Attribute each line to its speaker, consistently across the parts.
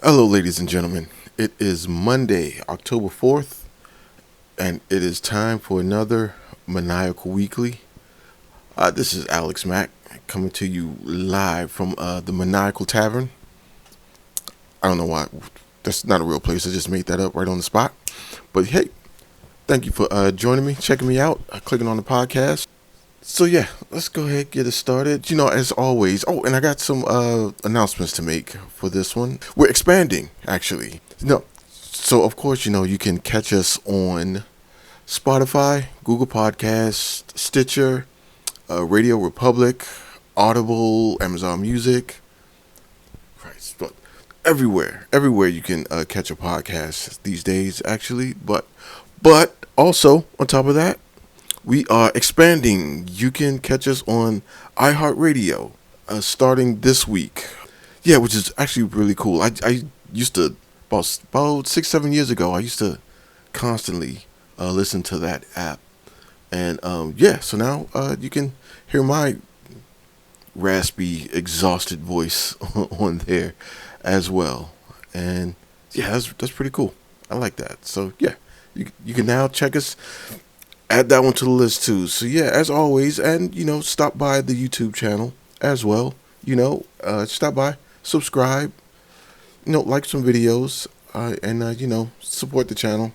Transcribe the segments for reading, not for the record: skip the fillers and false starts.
Speaker 1: Hello, ladies and gentlemen. It is Monday, October 4th, and it is time for another Maniacal Weekly. This is Alex Mack coming to you live from the Maniacal Tavern. I don't know why. That's not a real place. I just made that up right on the spot. But hey, thank you for joining me, checking me out, clicking on the podcast. So yeah, let's go ahead and get it started. As always. Oh, and I got some announcements to make for this one. We're expanding, actually. So of course, you can catch us on Spotify, Google Podcasts, Stitcher, Radio Republic, Audible, Amazon Music. Christ, but everywhere you can catch a podcast these days, actually. But also on top of that, we are expanding. You can catch us on iHeart Radio starting this week. Yeah, which is actually really cool. I used to, about 6-7 years ago, I used to constantly listen to that app. And so now you can hear my raspy, exhausted voice on there as well. And yeah, that's pretty cool. I like that. So yeah, you can now check us. Add that one to the list too. So yeah, as always, and stop by the YouTube channel as well. Stop by, subscribe, like some videos, and support the channel.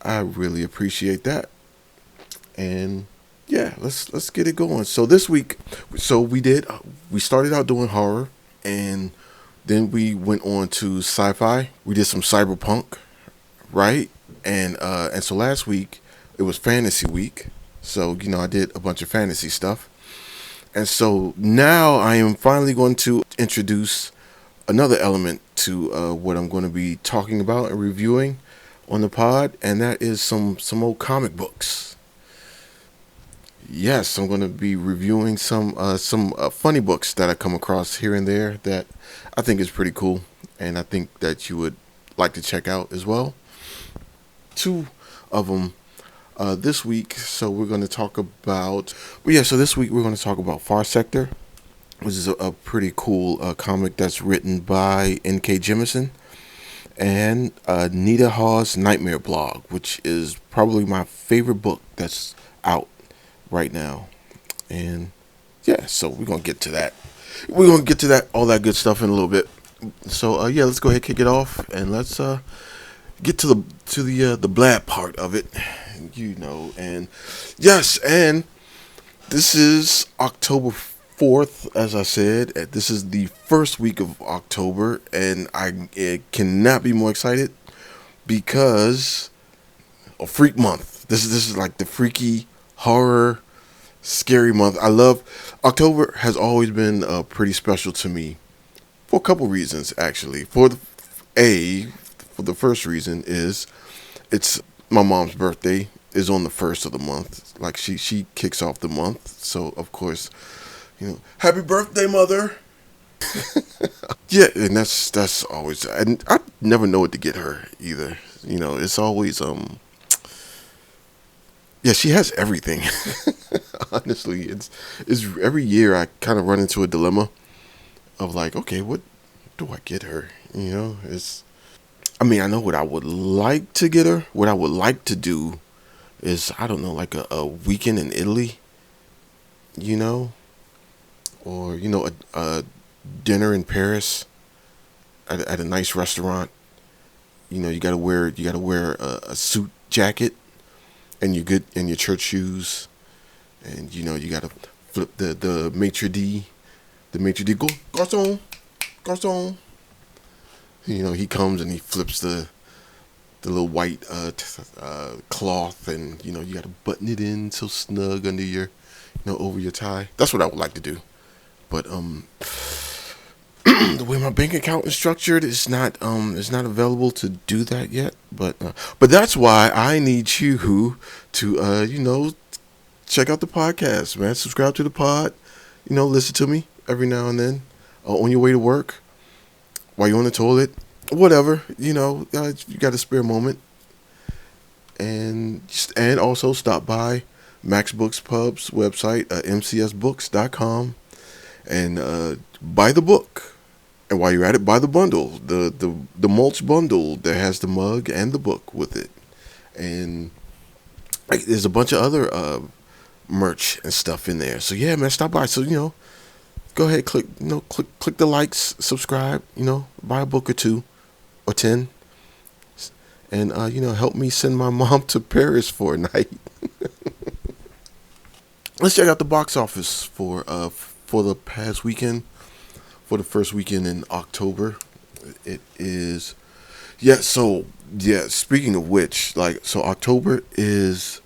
Speaker 1: I really appreciate that. And yeah, let's get it going. So this week, we started out doing horror, and then we went on to sci-fi. We did some cyberpunk, right? And so last week it was fantasy week. So, I did a bunch of fantasy stuff. And so now I am finally going to introduce another element to what I'm going to be talking about and reviewing on the pod, and that is some old comic books. Yes, I'm going to be reviewing some funny books that I come across here and there that I think is pretty cool, and I think that you would like to check out as well. Two of them this week. So we're going to talk about. So this week we're going to talk about Far Sector, which is a pretty cool comic that's written by N.K. Jemisin, and Nita Hawes' Nightmare Blog, which is probably my favorite book that's out right now. And yeah, so we're going to get to that. We're going to get to that, all that good stuff in a little bit. So let's go ahead and kick it off, and let's get to the blab part of it, and yes, and this is October 4th, as I said. This is the first week of October, and I cannot be more excited because of Freak Month. This is like the freaky horror scary month. I love October. Has always been pretty special to me for a couple reasons, actually. For the first reason is it's my mom's birthday is on the first of the month. Like she kicks off the month. So of course, happy birthday, mother. Yeah, and that's always, and I never know what to get her either. It's always yeah, she has everything. Honestly, it's every year I kind of run into a dilemma of like, okay, what do I get her? I know what I would like to get her. What I would like to do is, I don't know, like a weekend in Italy, or a dinner in Paris at a nice restaurant. You gotta wear a suit jacket and your church shoes, and you gotta flip the maitre d', go garçon. He comes and he flips the little white cloth, and you gotta button it in so snug under your, over your tie. That's what I would like to do, but the way my bank account is structured is not available to do that yet. But that's why I need you to check out the podcast, man. Subscribe to the pod. Listen to me every now and then on your way to work, while you're on the toilet, whatever, you got a spare moment. And also stop by Max Books Pub's website, mcsbooks.com, and buy the book. And while you're at it, buy the bundle, the mulch bundle that has the mug and the book with it. And like, there's a bunch of other merch and stuff in there. So yeah, man, stop by. So go ahead, click the likes, subscribe. Buy a book or two or 10, and help me send my mom to Paris for a night. Let's check out the box office for the past weekend, for the first weekend in October. It is, yeah. So yeah, speaking of which, so October is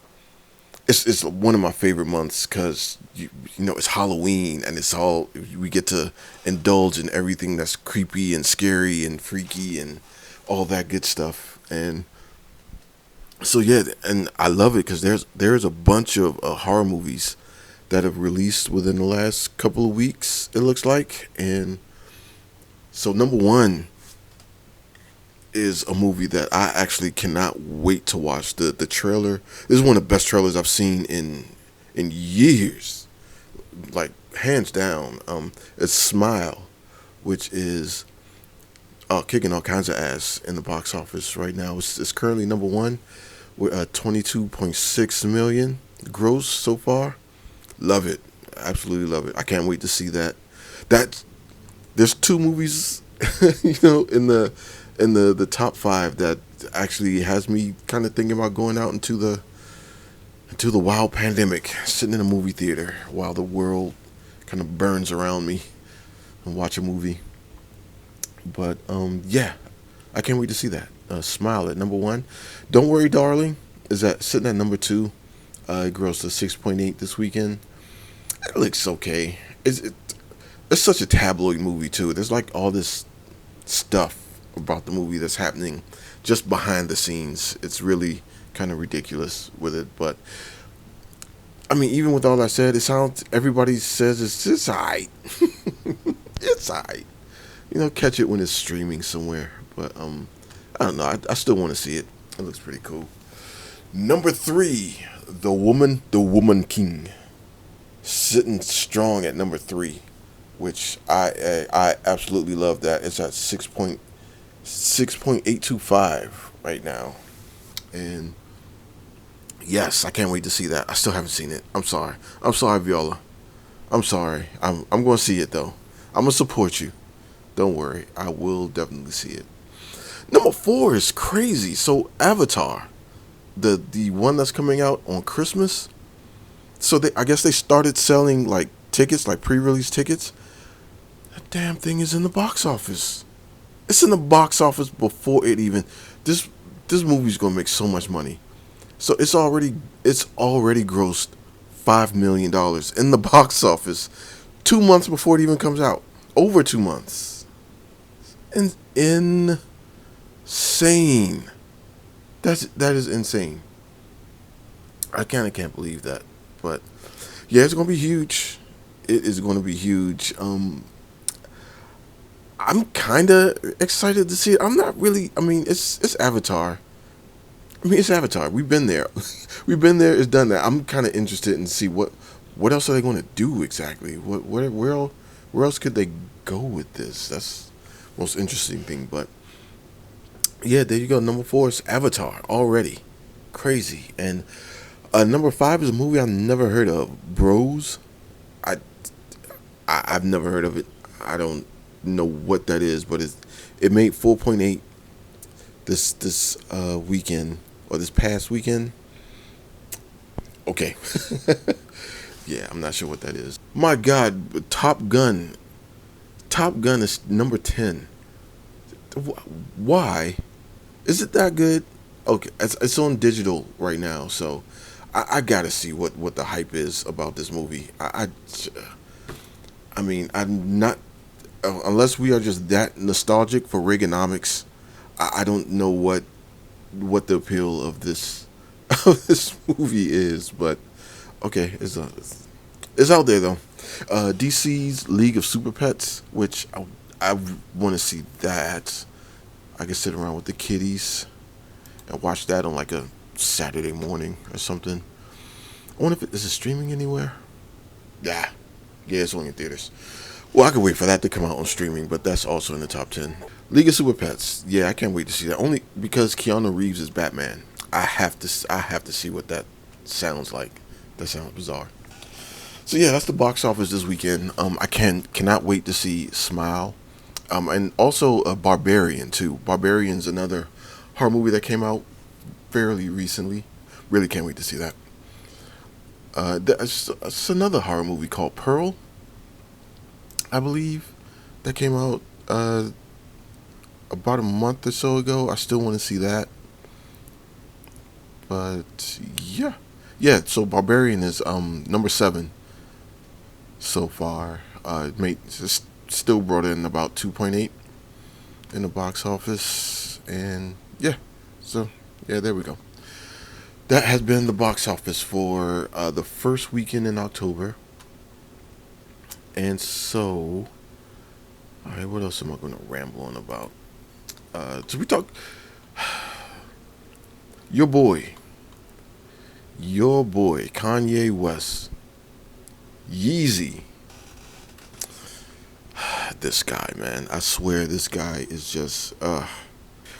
Speaker 1: it's one of my favorite months because it's Halloween and we get to indulge in everything that's creepy and scary and freaky and all that good stuff. And so yeah, and I love it because there's a bunch of horror movies that have released within the last couple of weeks, it looks like. And so number one is a movie that I actually cannot wait to watch. The trailer, this is one of the best trailers I've seen in years, like hands down. It's Smile, which is kicking all kinds of ass in the box office right now. It's currently number one with 22.6 million gross so far. Love it, absolutely love it. I can't wait to see that. There's two movies, in the top five that actually has me kind of thinking about going out into the wild pandemic, sitting in a movie theater while the world kind of burns around me and watch a movie. But yeah, I can't wait to see that. Smile at number one. Don't Worry, Darling is sitting at number two. It grossed to 6.8 this weekend. It looks okay. It's such a tabloid movie too. There's like all this stuff about the movie that's happening just behind the scenes. It's really kind of ridiculous with it. But I mean, even with all that said, everybody says it's alright. It's alright. Catch it when it's streaming somewhere. But I don't know. I still want to see it. It looks pretty cool. Number three, The Woman King, sitting strong at number three, which I absolutely love that. It's at 6.825 right now, and yes, I can't wait to see that. I still haven't seen it. I'm sorry, Viola. I'm sorry. I'm going to see it though. I'm gonna support you. Don't worry, I will definitely see it. Number four is crazy. So Avatar, the one that's coming out on Christmas. So I guess they started selling like tickets, like pre-release tickets. That damn thing is in the box office. It's in the box office before it even. This movie's gonna make so much money. So it's already grossed $5 million in the box office 2 months before it even comes out. Over 2 months. And insane. That is insane. I kind of can't believe that. But yeah, it's gonna be huge. It is gonna be huge. I'm kind of excited to see it. I'm not really. I mean, it's Avatar. It's Avatar. We've been there. We've been there. It's done that. I'm kind of interested in see what else are they going to do exactly. Where else could they go with this? That's the most interesting thing. But yeah, there you go. Number four is Avatar already. Crazy. And number five is a movie I've never heard of. Bros. I've never heard of it. I don't know what that is, but it made 4.8 this weekend, or this past weekend. Okay. Yeah, I'm not sure what that is. My God, Top Gun. Top Gun is number 10. Why? Is it that good? Okay, it's on digital right now, so I gotta see what the hype is about this movie. I mean, I'm not, unless we are just that nostalgic for Reaganomics. I don't know what the appeal of this movie is, but okay, it's out there though. DC's League of Super Pets, which I want to see that. I can sit around with the kiddies and watch that on like a Saturday morning or something. I wonder if is it streaming anywhere? Yeah, it's only in theaters. Well, I could wait for that to come out on streaming, but that's also in the top 10. League of Super Pets. Yeah, I can't wait to see that. Only because Keanu Reeves is Batman. I have to see what that sounds like. That sounds bizarre. So yeah, that's the box office this weekend. I cannot wait to see Smile. And also Barbarian too. Barbarian's another horror movie that came out fairly recently. Really can't wait to see that. It's another horror movie called Pearl, I believe, that came out about a month or so ago. I still want to see that. But yeah, yeah. So Barbarian is number 7 so far. It's still brought in about 2.8 in the box office, and yeah. So yeah, there we go. That has been the box office for the first weekend in October. And so, all right, what else am I going to ramble on about? So we talk your boy, Kanye West, Yeezy. This guy, man, I swear, this guy is just.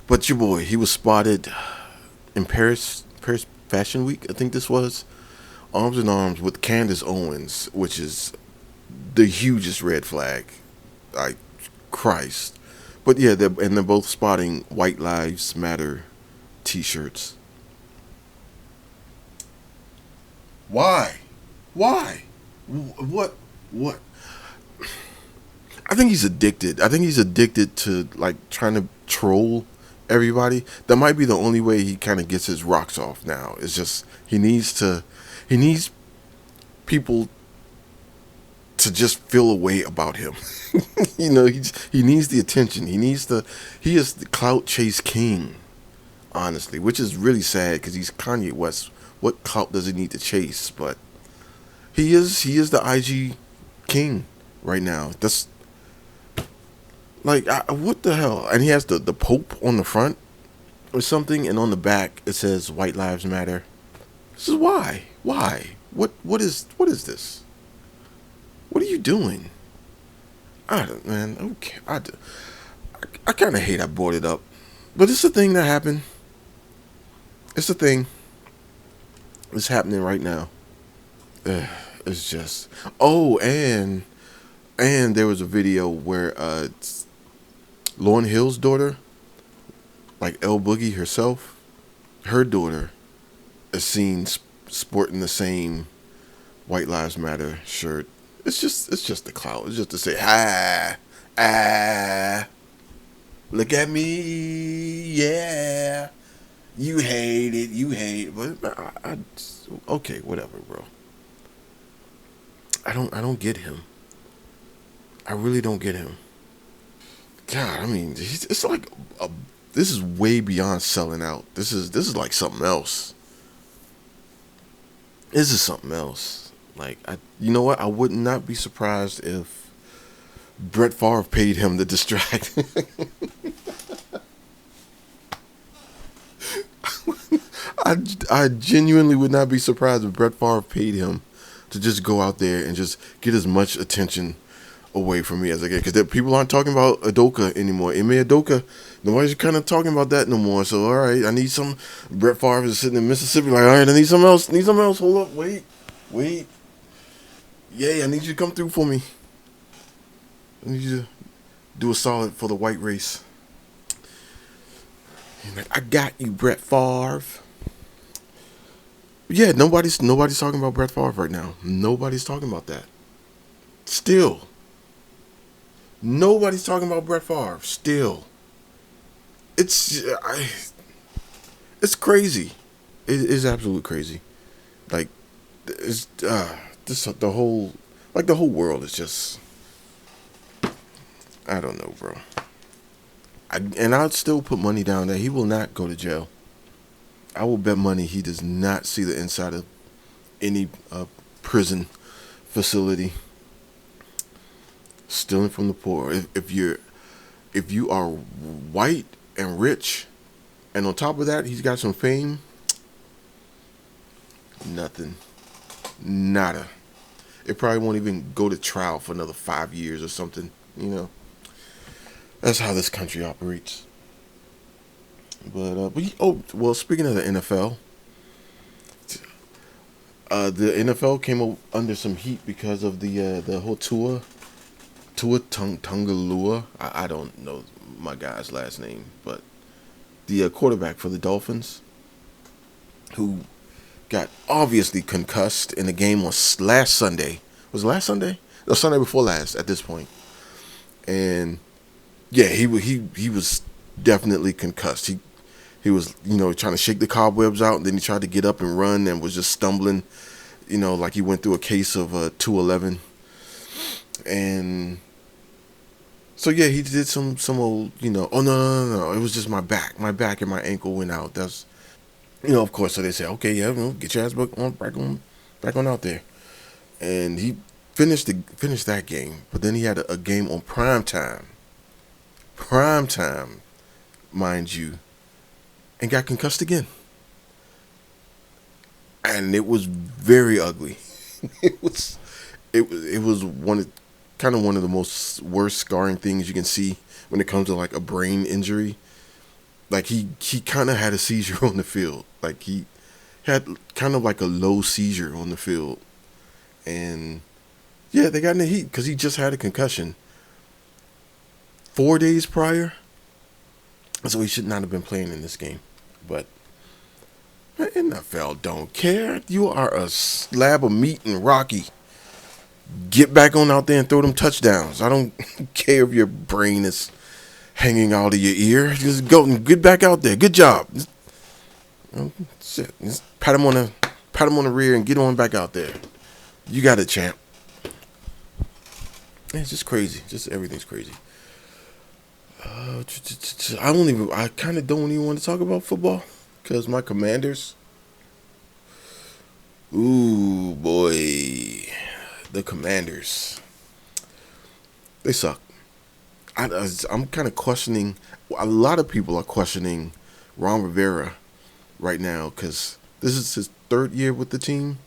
Speaker 1: But your boy, he was spotted in Paris Fashion Week. I think this was arms in arms with Candace Owens, which is the hugest red flag. Like Christ. But yeah, they're both spotting White Lives Matter T-shirts. Why? Why? What? What? I think he's addicted. I think he's addicted to like trying to troll everybody. That might be the only way he kind of gets his rocks off now. It's just he needs people to just feel a way about him. He needs the attention. He is the clout chase king, honestly, which is really sad because he's Kanye West. What clout does he need to chase? But he is the IG king right now. That's like what the hell? And he has the Pope on the front or something, and on the back it says White Lives Matter. This is why. Why? What is this? What are you doing? I don't, man. Okay, I kind of hate I brought it up, but it's a thing that happened. It's a thing. It's happening right now. It's just. Oh, and there was a video where Lauryn Hill's daughter, like L Boogie herself, her daughter is seen sporting the same White Lives Matter shirt. It's just the clout. It's just to say, look at me, yeah. You hate it, but okay, whatever, bro. I don't get him. I really don't get him. God, I mean, it's like this is way beyond selling out. This is like something else. This is something else. Like, you know what? I would not be surprised if Brett Favre paid him to distract. I genuinely would not be surprised if Brett Favre paid him to just go out there and just get as much attention away from me as I get. Because people aren't talking about Adoka anymore. Ime Adoka, nobody's kind of talking about that no more. So, all right, I need some. Brett Favre is sitting in Mississippi like, all right, I need something else. Hold up, wait. Yeah, I need you to come through for me. I need you to do a solid for the white race. Like, I got you, Brett Favre. Yeah, nobody's talking about Brett Favre right now. Nobody's talking about that. Still. Nobody's talking about Brett Favre. Still. It's crazy. It is absolutely crazy. Like, it's the whole world is just, I don't know, bro. And I'd still put money down that he will not go to jail. I will bet money he does not see the inside of any prison facility. Stealing from the poor. If you are white and rich, and on top of that he's got some fame, nothing, nada. It probably won't even go to trial for another 5 years or something. That's how this country operates. But speaking of the NFL, the NFL came up under some heat because of the whole Tungalua. I don't know my guy's last name, but the quarterback for the Dolphins, who got obviously concussed in the game was last Sunday. Was it last Sunday? No, Sunday before last at this point. And yeah, he was definitely concussed. He was, trying to shake the cobwebs out, and then he tried to get up and run and was just stumbling, like he went through a case of 211. And so yeah, he did some old, oh no, it was just my back and my ankle went out. That's, of course. So they say, okay, yeah, get your ass back on out there. And he finished that game, but then he had a game on prime time, mind you, and got concussed again. And it was very ugly. it was one of the most worst scarring things you can see when it comes to like a brain injury. Like he kind of had a seizure on the field. Like he had kind of like a low seizure on the field. And yeah, they got in the heat because he just had a concussion 4 days prior. So he should not have been playing in this game. But NFL don't care. You are a slab of meat and rocky. Get back on out there and throw them touchdowns. I don't care if your brain is hanging out of your ear. Just go and get back out there. Good job. Just pat him on the rear and get on back out there. You got it, champ. It's just crazy. Just everything's crazy. I kind of don't even want to talk about football because my Commanders. Ooh boy, the Commanders. They suck. I'm kind of questioning. A lot of people are questioning Ron Rivera right now because this is his third year with the team,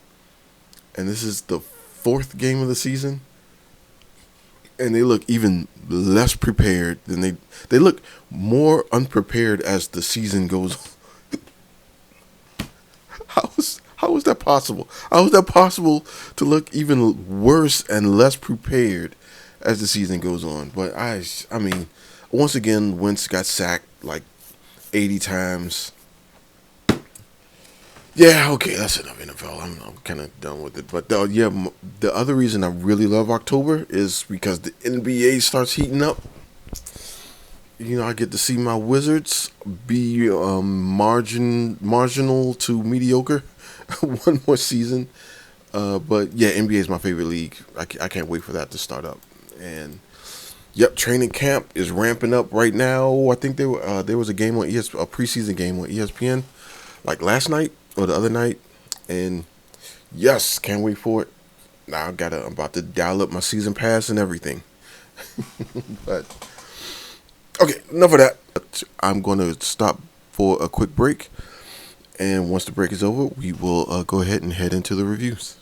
Speaker 1: and this is the fourth game of the season. And they look even less prepared than they look more unprepared as the season goes on. How is that possible? How is that possible to look even worse and less prepared as the season goes on? But I mean, once again, Wentz got sacked like 80 times. Yeah, okay, that's enough NFL. I'm kind of done with it. But the other reason I really love October is because the NBA starts heating up. I get to see my Wizards be marginal to mediocre one more season. But yeah, NBA is my favorite league. I can't wait for that to start up. And yep, training camp is ramping up right now. I think there was a game on a preseason game on ESPN, like last night or the other night, and yes, can't wait for it. Now I'm about to dial up my season pass and everything. But okay, enough of that. I'm going to stop for a quick break, and once the break is over, we will go ahead and head into the reviews.